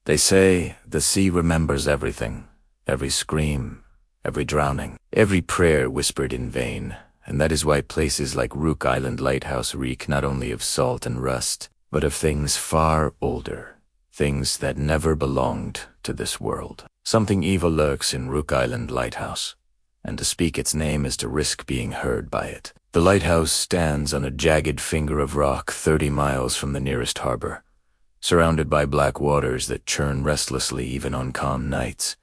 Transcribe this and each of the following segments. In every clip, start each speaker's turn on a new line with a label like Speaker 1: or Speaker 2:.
Speaker 1: They say the sea remembers everything, every scream, every drowning, every prayer whispered in vain, and that is why places like Rook Island Lighthouse reek not only of salt and rust, but of things far older, things that never belonged to this world. Something evil lurks in Rook Island Lighthouse, and to speak its name is to risk being heard by it. The lighthouse stands on a jagged finger of rock 30 miles from the nearest harbor, surrounded by black waters that churn restlessly even on calm nights,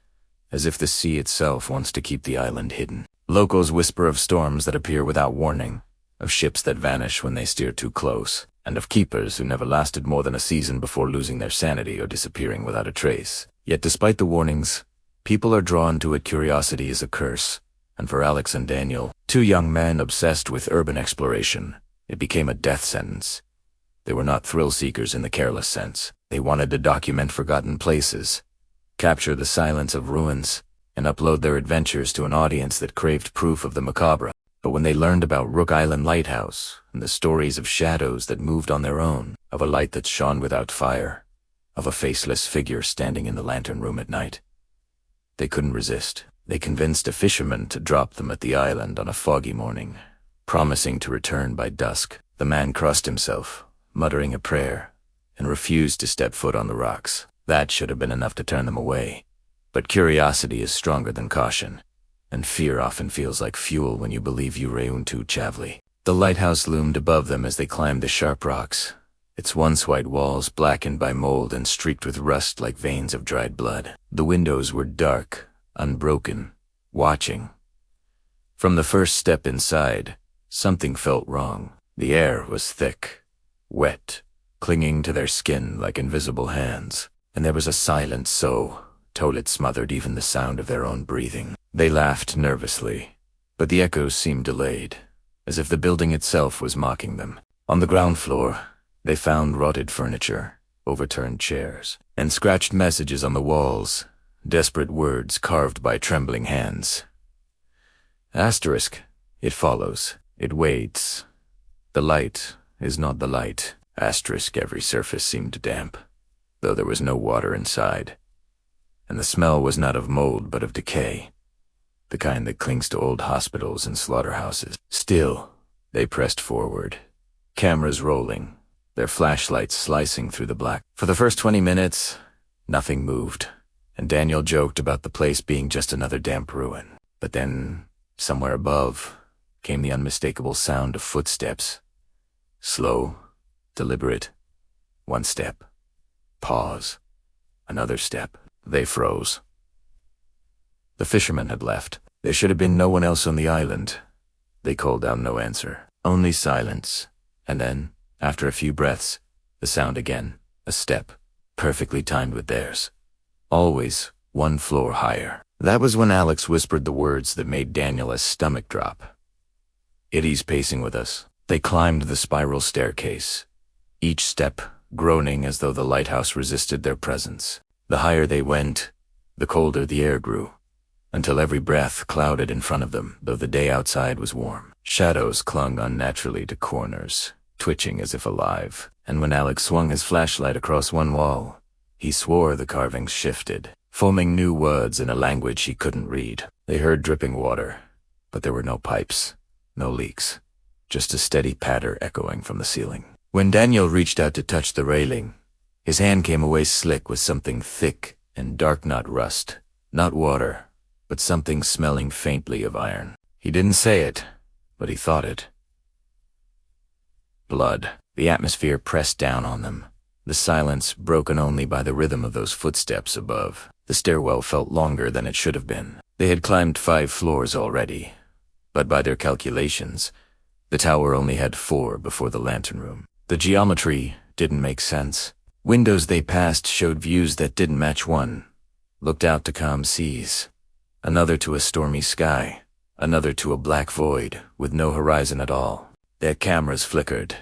Speaker 1: as if the sea itself wants to keep the island hidden. Locals whisper of storms that appear without warning, of ships that vanish when they steer too close, and of keepers who never lasted more than a season before losing their sanity or disappearing without a trace. Yet despite the warnings, people are drawn to it. Curiosity is a curse, and for Alex and Daniel, two young men obsessed with urban exploration, it became a death sentence. They were not thrill-seekers in the careless sense. They wanted to document forgotten places, capture the silence of ruins, and upload their adventures to an audience that craved proof of the macabre. But when they learned about Rook Island Lighthouse and the stories of shadows that moved on their own, of a light that shone without fire, of a faceless figure standing in the lantern room at night, they couldn't resist. They convinced a fisherman to drop them at the island on a foggy morning, promising to return by dusk. The man crossed himself, muttering a prayer, and refused to step foot on the rocks. That should have been enough to turn them away. But curiosity is stronger than caution, and fear often feels like fuel when you believe you reun too chavely. The lighthouse loomed above them as they climbed the sharp rocks, its once white walls blackened by mold and streaked with rust like veins of dried blood. The windows were dark, unbroken, watching. From the first step inside, something felt wrong. The air was thick, wet, clinging to their skin like invisible hands, and there was a silence so told it smothered even the sound of their own breathing. They laughed nervously, but the echoes seemed delayed, as if the building itself was mocking them. On the ground floor, they found rotted furniture, overturned chairs, and scratched messages on the walls, desperate words carved by trembling hands. Asterisk, it follows, it waits. The light is not the light. Asterisk, every surface seemed damp, though there was no water inside. And the smell was not of mold but of decay, the kind that clings to old hospitals and slaughterhouses. Still, they pressed forward, cameras rolling, their flashlights slicing through the black. For the first 20 minutes, nothing moved, and Daniel joked about the place being just another damp ruin. But then, somewhere above, came the unmistakable sound of footsteps. Slow, deliberate. One step. Pause. Another step. They froze. The fishermen had left. There should have been no one else on the island. They called out no answer. Only silence. And then, after a few breaths, the sound again. A step, perfectly timed with theirs. Always one floor higher. That was when Alex whispered the words that made Daniel's stomach drop. "Itty's pacing with us." They climbed the spiral staircase, each step groaning as though the lighthouse resisted their presence. The higher they went, the colder the air grew, until every breath clouded in front of them, though the day outside was warm. Shadows clung unnaturally to corners, twitching as if alive, and when Alex swung his flashlight across one wall, he swore the carvings shifted, forming new words in a language he couldn't read. They heard dripping water, but there were no pipes, no leaks, just a steady patter echoing from the ceiling. When Daniel reached out to touch the railing, his hand came away slick with something thick and dark, not rust, not water, but something smelling faintly of iron. He didn't say it, but he thought it. Blood. The atmosphere pressed down on them, the silence broken only by the rhythm of those footsteps above. The stairwell felt longer than it should have been. They had climbed 5 floors already, but by their calculations, the tower only had 4 before the lantern room. The geometry didn't make sense. Windows they passed showed views that didn't match. One looked out to calm seas, another to a stormy sky, another to a black void with no horizon at all. Their cameras flickered,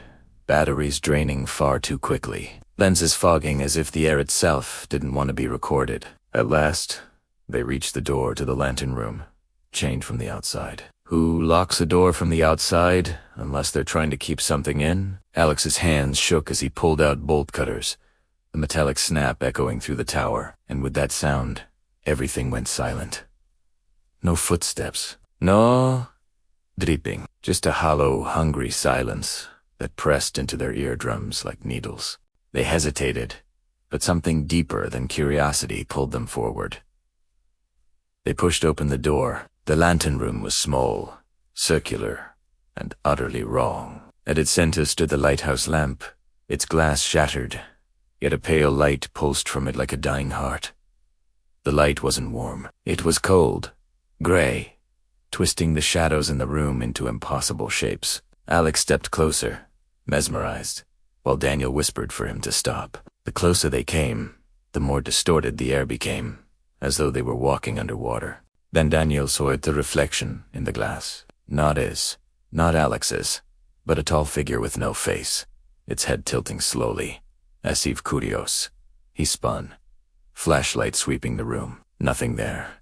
Speaker 1: batteries draining far too quickly, lenses fogging as if the air itself didn't want to be recorded. At last, they reached the door to the lantern room, chained from the outside. Who locks a door from the outside unless they're trying to keep something in? Alex's hands shook as he pulled out bolt cutters, the metallic snap echoing through the tower, and with that sound, everything went silent. No footsteps, no dripping, just a hollow, hungry silence that pressed into their eardrums like needles. They hesitated, but something deeper than curiosity pulled them forward. They pushed open the door. The lantern room was small, circular, and utterly wrong. At its center stood the lighthouse lamp, its glass shattered, yet a pale light pulsed from it like a dying heart. The light wasn't warm. It was cold, gray, twisting the shadows in the room into impossible shapes. Alex stepped closer, mesmerized, while Daniel whispered for him to stop. The closer they came, the more distorted the air became, as though they were walking underwater. Then Daniel saw the reflection in the glass. Not Alex's, but a tall figure with no face, its head tilting slowly, as if curious. He spun, flashlight sweeping the room. Nothing there.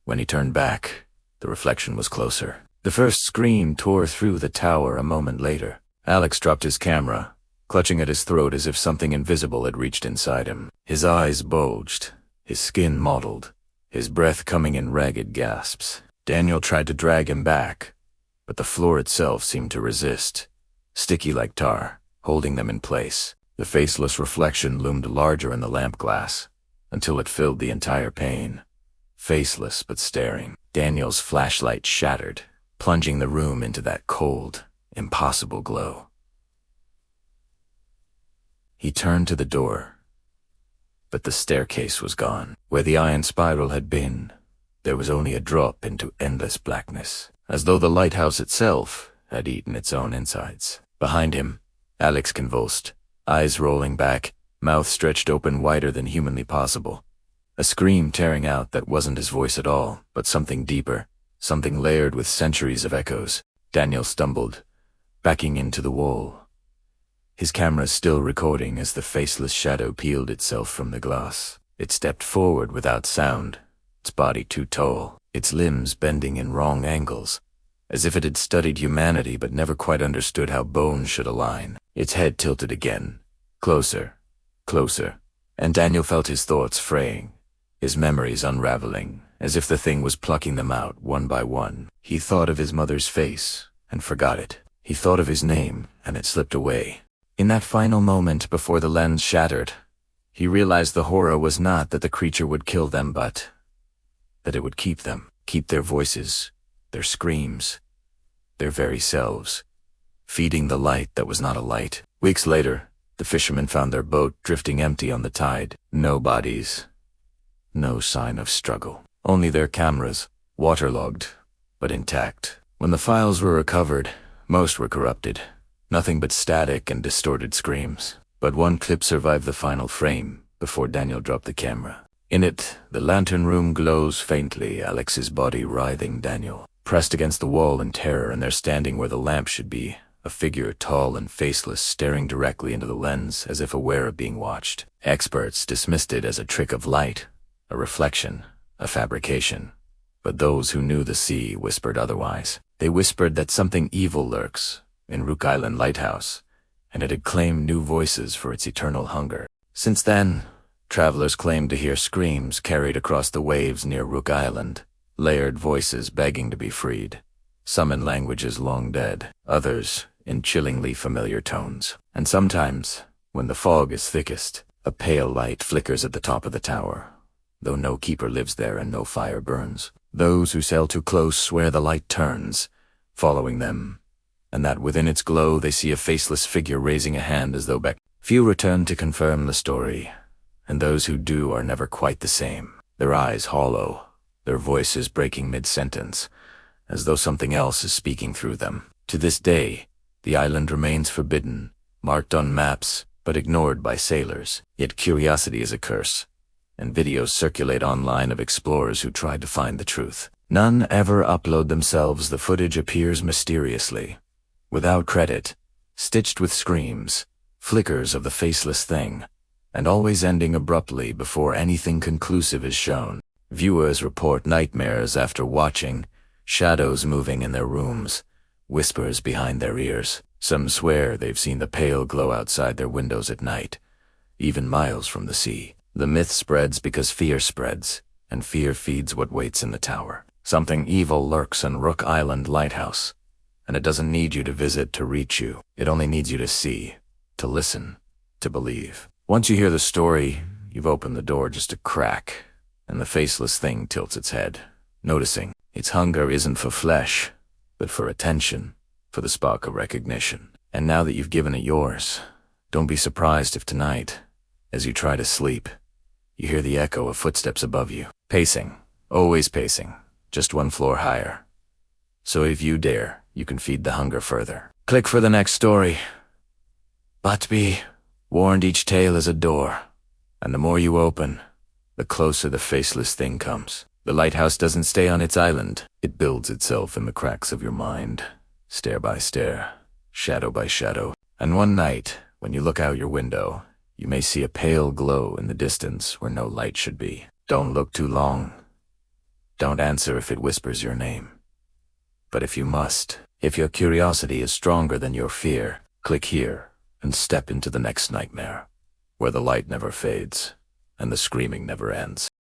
Speaker 1: When he turned back, the reflection was closer. The first scream tore through the tower a moment later. Alex dropped his camera, clutching at his throat as if something invisible had reached inside him. His eyes bulged, his skin mottled, his breath coming in ragged gasps. Daniel tried to drag him back, but the floor itself seemed to resist, sticky like tar, holding them in place. The faceless reflection loomed larger in the lamp glass, until it filled the entire pane. Faceless but staring. Daniel's flashlight shattered, plunging the room into that cold, impossible glow. He turned to the door, but the staircase was gone. Where the iron spiral had been, there was only a drop into endless blackness, as though the lighthouse itself had eaten its own insides. Behind him, Alex convulsed, eyes rolling back, mouth stretched open wider than humanly possible. A scream tearing out that wasn't his voice at all, but something deeper, something layered with centuries of echoes. Daniel stumbled, backing into the wall, his camera still recording as the faceless shadow peeled itself from the glass. It stepped forward without sound, its body too tall, its limbs bending in wrong angles, as if it had studied humanity but never quite understood how bones should align. Its head tilted again, closer, closer, and Daniel felt his thoughts fraying, his memories unraveling, as if the thing was plucking them out one by one. He thought of his mother's face and forgot it. He thought of his name and it slipped away. In that final moment before the lens shattered, he realized the horror was not that the creature would kill them, but that it would keep them, keep their voices, their screams, their very selves, feeding the light that was not a light. Weeks later, the fishermen found their boat drifting empty on the tide. No bodies, no sign of struggle. Only their cameras, waterlogged, but intact. When the files were recovered, most were corrupted. Nothing but static and distorted screams. But one clip survived the final frame before Daniel dropped the camera. In it, the lantern room glows faintly, Alex's body writhing. Daniel, pressed against the wall in terror, and there standing where the lamp should be, a figure tall and faceless staring directly into the lens as if aware of being watched. Experts dismissed it as a trick of light, a reflection, a fabrication. But those who knew the sea whispered otherwise. They whispered that something evil lurks in Rook Island Lighthouse, and it had claimed new voices for its eternal hunger. Since then, travelers claimed to hear screams carried across the waves near Rook Island, layered voices begging to be freed, some in languages long dead, others in chillingly familiar tones. And sometimes, when the fog is thickest, a pale light flickers at the top of the tower, though no keeper lives there and no fire burns. Those who sail too close swear the light turns, following them, and that within its glow they see a faceless figure raising a hand as though back. Few return to confirm the story, and those who do are never quite the same. Their eyes hollow, their voices breaking mid-sentence, as though something else is speaking through them. To this day, the island remains forbidden, marked on maps, but ignored by sailors. Yet curiosity is a curse, and videos circulate online of explorers who tried to find the truth. None ever upload themselves. The footage appears mysteriously, without credit, stitched with screams, flickers of the faceless thing, and always ending abruptly before anything conclusive is shown. Viewers report nightmares after watching, shadows moving in their rooms, whispers behind their ears. Some swear they've seen the pale glow outside their windows at night, even miles from the sea. The myth spreads because fear spreads, and fear feeds what waits in the tower. Something evil lurks in Rook Island Lighthouse, and it doesn't need you to visit to reach you. It only needs you to see, to listen, to believe. Once you hear the story, you've opened the door just a crack, and the faceless thing tilts its head, noticing its hunger isn't for flesh, but for attention, for the spark of recognition. And now that you've given it yours, don't be surprised if tonight, as you try to sleep, you hear the echo of footsteps above you. Pacing, always pacing, just one floor higher. So if you dare, you can feed the hunger further. Click for the next story. But be warned, each tale is a door, and the more you open, the closer the faceless thing comes. The lighthouse doesn't stay on its island. It builds itself in the cracks of your mind, stair by stair, shadow by shadow. And one night, when you look out your window, you may see a pale glow in the distance where no light should be. Don't look too long. Don't answer if it whispers your name. But if you must, if your curiosity is stronger than your fear, click here and step into the next nightmare, where the light never fades and the screaming never ends.